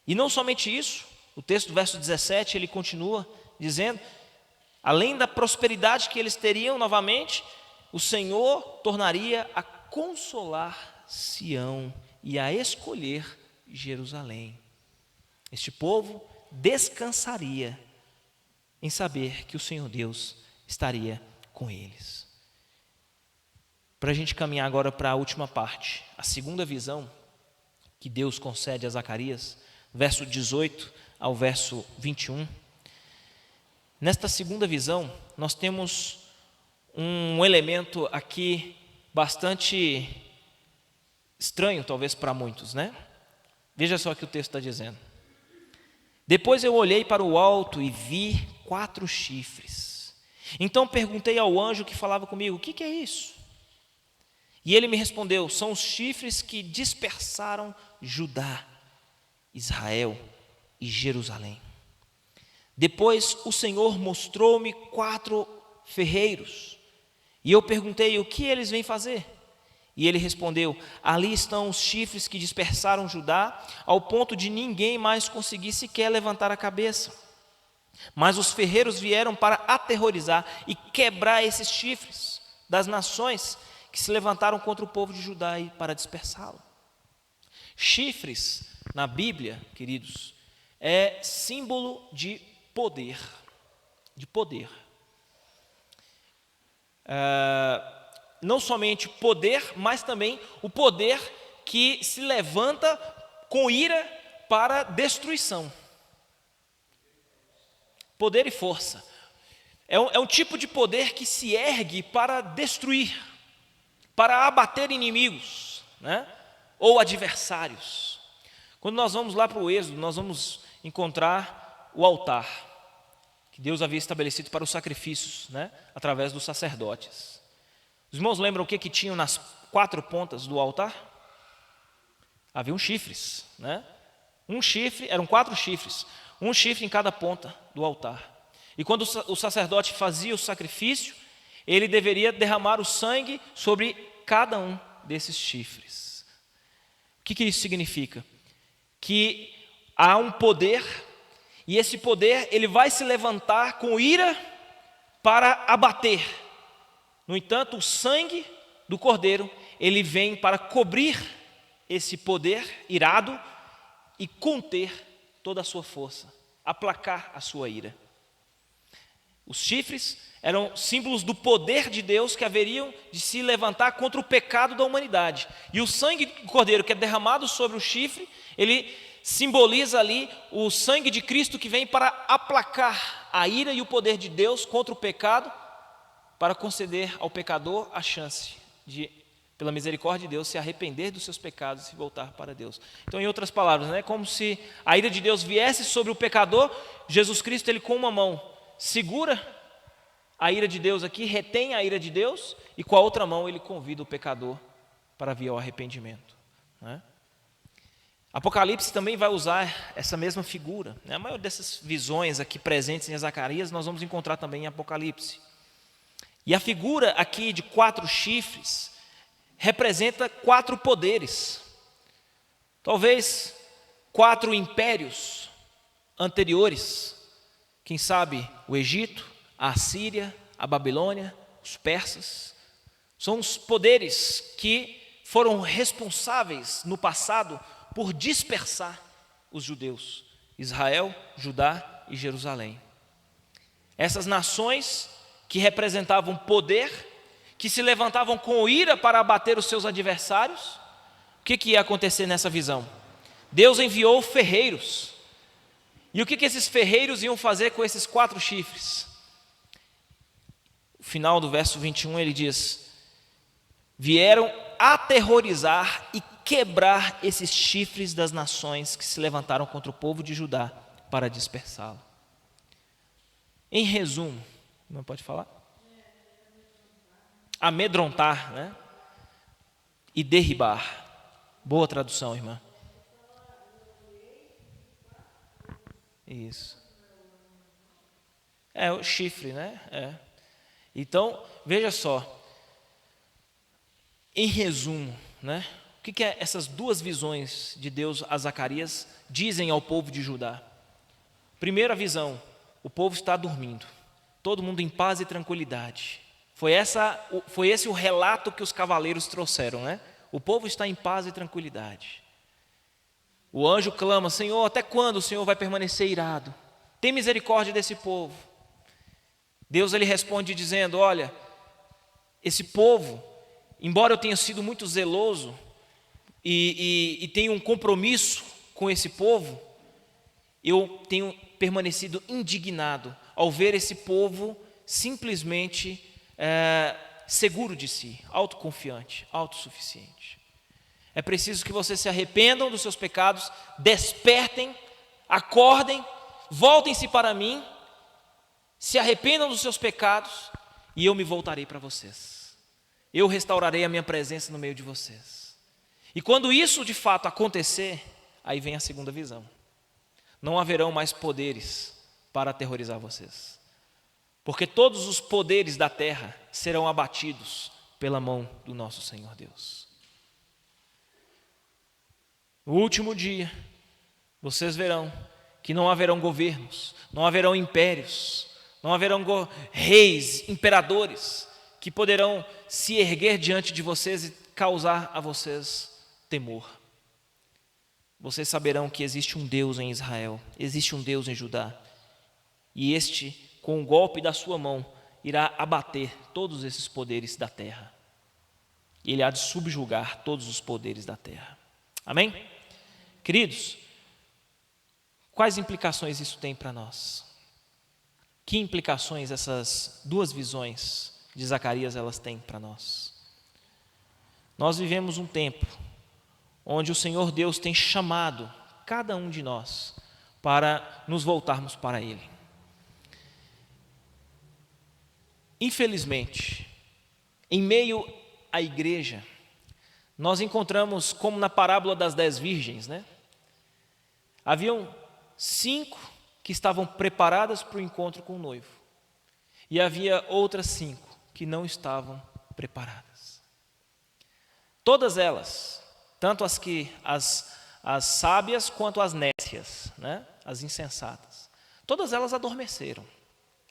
E não somente isso, o texto do verso 17, ele continua dizendo, além da prosperidade que eles teriam novamente, o Senhor tornaria a consolar Sião e a escolher Jerusalém. Este povo descansaria em saber que o Senhor Deus estaria com eles. Para a gente caminhar agora para a última parte, a segunda visão que Deus concede a Zacarias, verso 18 ao verso 21. Nesta segunda visão, nós temos um elemento aqui bastante estranho, talvez para muitos, né? Veja só o que o texto está dizendo. Depois eu olhei para o alto e vi 4 chifres. Então perguntei ao anjo que falava comigo: o que é isso? E ele me respondeu: são os chifres que dispersaram Judá, Israel e Jerusalém. Depois o Senhor mostrou-me 4 ferreiros. E eu perguntei: o que eles vêm fazer? E ele respondeu: ali estão os chifres que dispersaram Judá, ao ponto de ninguém mais conseguir sequer levantar a cabeça. Mas os ferreiros vieram para aterrorizar e quebrar esses chifres das nações que se levantaram contra o povo de Judá e para dispersá-lo. Chifres, na Bíblia, queridos, é símbolo de poder. De poder. Não somente poder, mas também o poder que se levanta com ira para destruição. Poder e força. É um tipo de poder que se ergue para destruir, para abater inimigos, né? Ou adversários. Quando nós vamos lá para o Êxodo, nós vamos encontrar o altar que Deus havia estabelecido para os sacrifícios, né? Através dos sacerdotes. Os irmãos lembram o que tinham nas 4 pontas do altar? Haviam chifres, né? Um chifre, eram 4 chifres, um chifre em cada ponta do altar. E quando o sacerdote fazia o sacrifício, ele deveria derramar o sangue sobre cada um desses chifres. O que isso significa? Que há um poder, e esse poder ele vai se levantar com ira para abater. No entanto, o sangue do cordeiro, ele vem para cobrir esse poder irado e conter toda a sua força, aplacar a sua ira. Os chifres eram símbolos do poder de Deus que haveriam de se levantar contra o pecado da humanidade. E o sangue do cordeiro que é derramado sobre o chifre, ele simboliza ali o sangue de Cristo que vem para aplacar a ira e o poder de Deus contra o pecado, para conceder ao pecador a chance de, pela misericórdia de Deus, se arrepender dos seus pecados e se voltar para Deus. Então, em outras palavras, é como se a ira de Deus viesse sobre o pecador. Jesus Cristo, ele com uma mão segura a ira de Deus aqui, retém a ira de Deus, e com a outra mão ele convida o pecador para vir ao arrependimento. Apocalipse também vai usar essa mesma figura. A maior dessas visões aqui presentes em Zacarias, nós vamos encontrar também em Apocalipse. E a figura aqui de 4 chifres representa 4 poderes. Talvez 4 impérios anteriores. Quem sabe o Egito, a Assíria, a Babilônia, os persas. São os poderes que foram responsáveis no passado por dispersar os judeus, Israel, Judá e Jerusalém. Essas nações que representavam poder, que se levantavam com ira para abater os seus adversários, o que ia acontecer nessa visão? Deus enviou ferreiros. E o que esses ferreiros iam fazer com esses 4 chifres? No final do verso 21 ele diz: vieram aterrorizar e quebrar esses chifres das nações que se levantaram contra o povo de Judá para dispersá-lo. Em resumo, não pode falar? Amedrontar, e derribar. Boa tradução, irmã. Isso. É o chifre, Então, veja só. Em resumo, o que essas 2 visões de Deus a Zacarias dizem ao povo de Judá? Primeira visão, o povo está dormindo, todo mundo em paz e tranquilidade. Foi esse o relato que os cavaleiros trouxeram, O povo está em paz e tranquilidade. O anjo clama: Senhor, até quando o Senhor vai permanecer irado? Tem misericórdia desse povo. Deus ele responde dizendo: olha, esse povo, embora eu tenha sido muito zeloso e tenho um compromisso com esse povo, eu tenho permanecido indignado ao ver esse povo simplesmente seguro de si, autoconfiante, autossuficiente. É preciso que vocês se arrependam dos seus pecados, despertem, acordem, voltem-se para mim, se arrependam dos seus pecados e eu me voltarei para vocês. Eu restaurarei a minha presença no meio de vocês. E quando isso de fato acontecer, aí vem a segunda visão. Não haverão mais poderes para aterrorizar vocês, porque todos os poderes da terra serão abatidos pela mão do nosso Senhor Deus. No último dia, vocês verão que não haverão governos, não haverão impérios, não haverão reis, imperadores, que poderão se erguer diante de vocês e causar a vocês temor. Vocês saberão que existe um Deus em Israel, existe um Deus em Judá, e este, com o golpe da sua mão, irá abater todos esses poderes da terra. E ele há de subjugar todos os poderes da terra. Amém? Queridos, quais implicações isso tem para nós? Que implicações essas 2 visões de Zacarias elas têm para nós? Nós vivemos um tempo onde o Senhor Deus tem chamado cada um de nós para nos voltarmos para Ele. Infelizmente, em meio à igreja, nós encontramos, como na parábola das 10 virgens, haviam 5 que estavam preparadas para o encontro com o noivo, e havia outras 5 que não estavam preparadas. Todas elas, tanto as sábias quanto as nécias, né? As insensatas, todas elas adormeceram.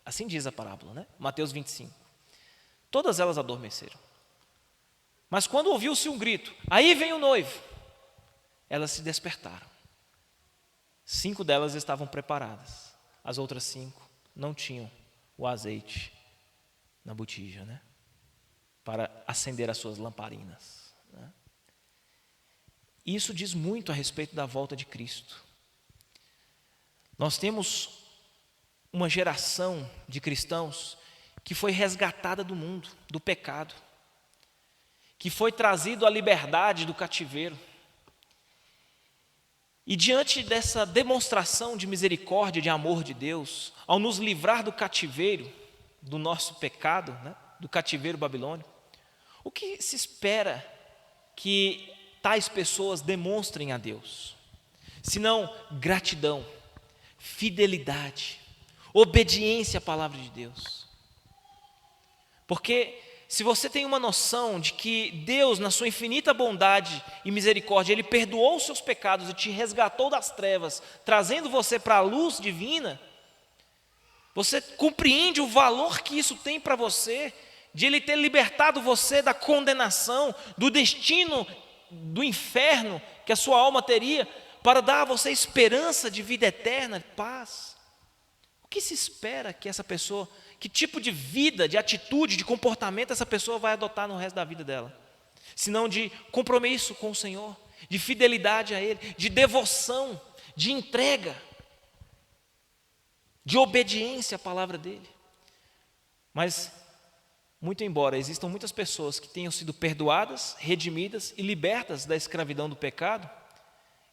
Assim diz a parábola, né? Mateus 25. Todas elas adormeceram. Mas quando ouviu-se um grito, aí vem o noivo, elas se despertaram. 5 delas estavam preparadas, as outras 5 não tinham o azeite na botija, né? Para acender as suas lamparinas, né? Isso diz muito a respeito da volta de Cristo. Nós temos uma geração de cristãos que foi resgatada do mundo, do pecado, que foi trazido à liberdade do cativeiro. E diante dessa demonstração de misericórdia e de amor de Deus, ao nos livrar do cativeiro, do nosso pecado, né, do cativeiro babilônico, o que se espera que tais pessoas demonstrem a Deus? Senão gratidão, fidelidade, obediência à palavra de Deus. Porque se você tem uma noção de que Deus, na sua infinita bondade e misericórdia, Ele perdoou os seus pecados e te resgatou das trevas, trazendo você para a luz divina, você compreende o valor que isso tem para você, de Ele ter libertado você da condenação, do destino do inferno que a sua alma teria, para dar a você esperança de vida eterna, paz. O que se espera que essa pessoa, que tipo de vida, de atitude, de comportamento essa pessoa vai adotar no resto da vida dela? Senão de compromisso com o Senhor, de fidelidade a Ele, de devoção, de entrega, de obediência à palavra dEle. Mas, muito embora existam muitas pessoas que tenham sido perdoadas, redimidas e libertas da escravidão do pecado,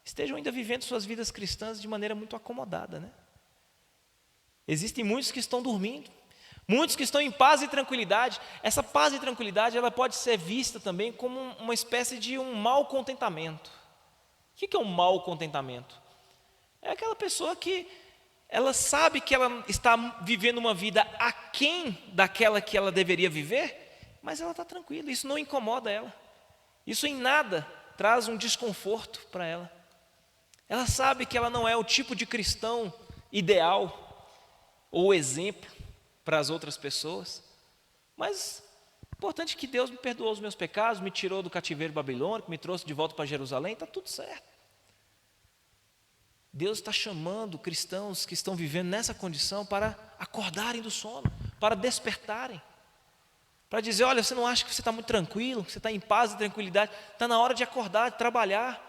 estejam ainda vivendo suas vidas cristãs de maneira muito acomodada, né? Existem muitos que estão dormindo, muitos que estão em paz e tranquilidade. Essa paz e tranquilidade, ela pode ser vista também como uma espécie de um mau contentamento. O que é um mau contentamento? É aquela pessoa que ela sabe que ela está vivendo uma vida aquém daquela que ela deveria viver, mas ela está tranquila, isso não incomoda ela. Isso em nada traz um desconforto para ela. Ela sabe que ela não é o tipo de cristão ideal ou exemplo para as outras pessoas, mas o importante é que Deus me perdoou os meus pecados, me tirou do cativeiro babilônico, me trouxe de volta para Jerusalém, está tudo certo. Deus está chamando cristãos que estão vivendo nessa condição para acordarem do sono, para despertarem, para dizer, olha, você não acha que você está muito tranquilo, que você está em paz e tranquilidade, está na hora de acordar, de trabalhar,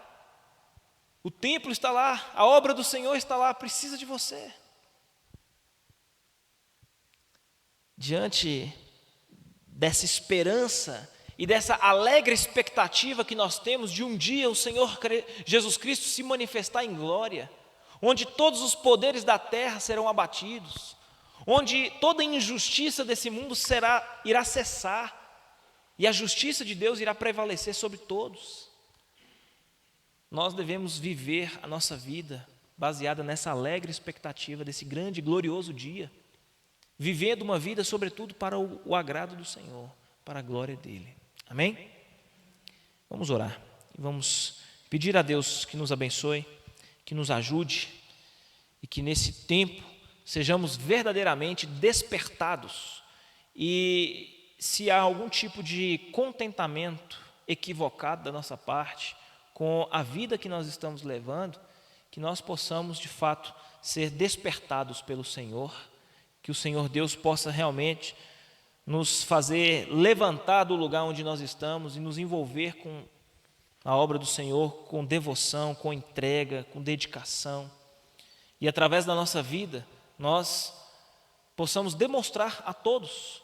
o templo está lá, a obra do Senhor está lá, precisa de você. Diante dessa esperança e dessa alegre expectativa que nós temos de um dia o Senhor Jesus Cristo se manifestar em glória, onde todos os poderes da terra serão abatidos, onde toda injustiça desse mundo irá cessar e a justiça de Deus irá prevalecer sobre todos. Nós devemos viver a nossa vida baseada nessa alegre expectativa desse grande e glorioso dia, vivendo uma vida, sobretudo, para o agrado do Senhor, para a glória dEle. Amém? Vamos orar e vamos pedir a Deus que nos abençoe, que nos ajude e que nesse tempo sejamos verdadeiramente despertados. E se há algum tipo de contentamento equivocado da nossa parte com a vida que nós estamos levando, que nós possamos de fato ser despertados pelo Senhor, que o Senhor Deus possa realmente nos fazer levantar do lugar onde nós estamos e nos envolver com a obra do Senhor, com devoção, com entrega, com dedicação. E através da nossa vida, nós possamos demonstrar a todos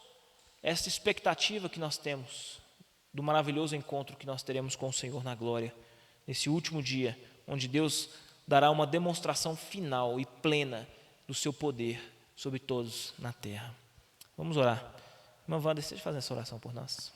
essa expectativa que nós temos do maravilhoso encontro que nós teremos com o Senhor na glória, nesse último dia, onde Deus dará uma demonstração final e plena do seu poder sobre todos na terra. Vamos orar. Irmã Wanda, deixa eu fazer essa oração por nós.